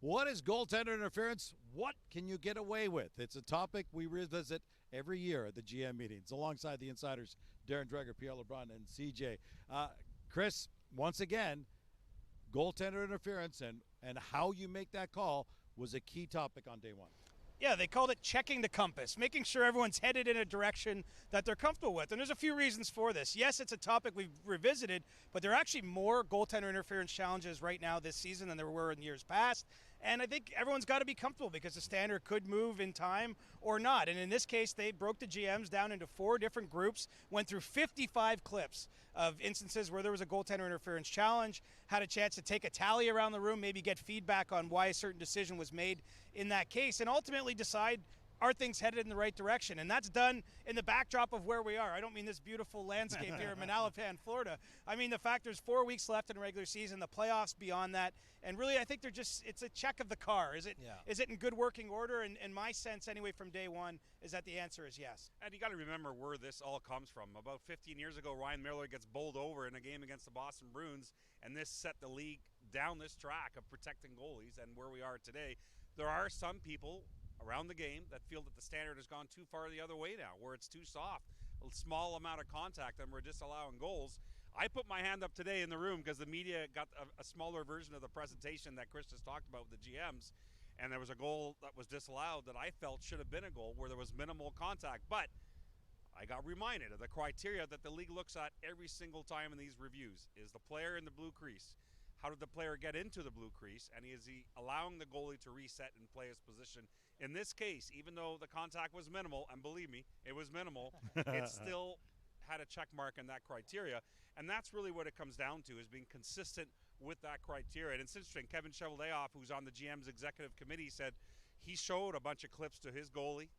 What is goaltender interference? What can you get away with? It's a topic we revisit every year at the GM meetings alongside the insiders, Darren, Dreger, Pierre, LeBrun, and CJ. Chris, once again, goaltender interference and how you make that call was a key topic on day one. Yeah, they called it checking the compass, making sure everyone's headed in a direction that they're comfortable with. And there's a few reasons for this. Yes, it's a topic we've revisited, but there are actually more goaltender interference challenges right now this season than there were in years past. And I think everyone's got to be comfortable because the standard could move in time or not. And in this case, they broke the GMs down into 4 different groups, went through 55 clips of instances where there was a goaltender interference challenge, had a chance to take a tally around the room, maybe get feedback on why a certain decision was made in that case, and ultimately decide, are things headed in the right direction? And that's done in the backdrop of where we are. I don't mean this beautiful landscape here in Manalapan, Florida. I mean the fact there's 4 weeks left in the regular season, the playoffs beyond that, and really I think it's a check of the car. Is it in good working order? And my sense anyway from day one is that the answer is yes. And you got to remember where this all comes from. About 15 years ago, Ryan Miller gets bowled over in a game against the Boston Bruins, and this set the league down this track of protecting goalies and where we are today. There are some people around the game that feel that the standard has gone too far the other way now, where it's too soft, a small amount of contact, and we're disallowing goals. I put my hand up today in the room because the media got a smaller version of the presentation that Chris just talked about with the GMs, and there was a goal that was disallowed that I felt should have been a goal where there was minimal contact. But I got reminded of the criteria that the league looks at every single time in these reviews. Is the player in the blue crease? How did the player get into the blue crease? And is he allowing the goalie to reset and play his position? In this case, even though the contact was minimal, and believe me, it was minimal, it still had a check mark in that criteria. And that's really what it comes down to, is being consistent with that criteria. And it's interesting, Kevin Cheveldayoff, who's on the GM's executive committee, said he showed a bunch of clips to his goalie,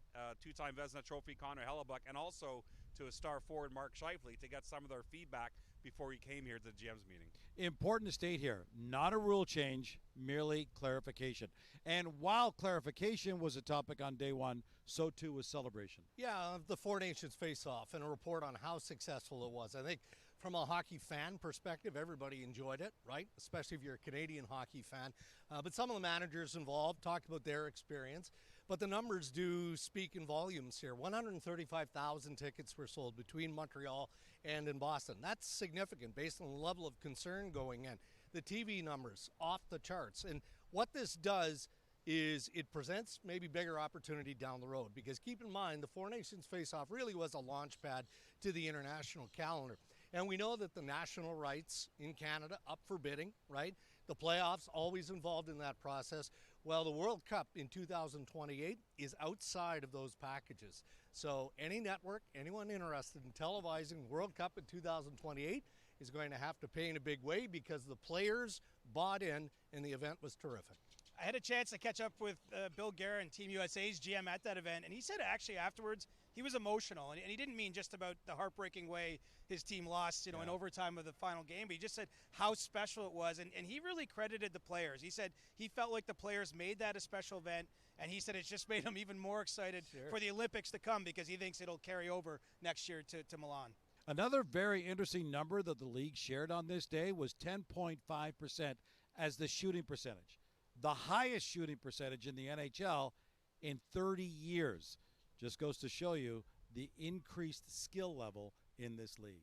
two-time Vezina Trophy Connor Hellebuck, and also to his star forward Mark Scheifele to get some of their feedback before he came here to the GM's meeting. Important to state here, not a rule change, merely clarification. And while clarification was a topic on day one, so too was celebration. Yeah, the Four Nations face-off and a report on how successful it was. I think from a hockey fan perspective, everybody enjoyed it, right? Especially if you're a Canadian hockey fan. But some of the managers involved talked about their experience. But the numbers do speak in volumes here. 135,000 tickets were sold between Montreal and in Boston. That's significant based on the level of concern going in. The TV numbers off the charts. And what this does is it presents maybe bigger opportunity down the road, because keep in mind the Four Nations face-off really was a launch pad to the international calendar. And we know that the national rights in Canada up for bidding, right? The playoffs always involved in that process. Well, the World Cup in 2028 is outside of those packages. So any network, anyone interested in televising World Cup in 2028 is going to have to pay in a big way, because the players bought in and the event was terrific. I had a chance to catch up with Bill Guerin, Team USA's GM, at that event, and he said actually afterwards he was emotional, and he didn't mean just about the heartbreaking way his team lost, in overtime of the final game, but he just said how special it was, and he really credited the players. He said he felt like the players made that a special event, and he said it's just made him even more excited for the Olympics to come, because he thinks it'll carry over next year to Milan. Another very interesting number that the league shared on this day was 10.5% as the shooting percentage. The highest shooting percentage in the NHL in 30 years. Just goes to show you the increased skill level in this league.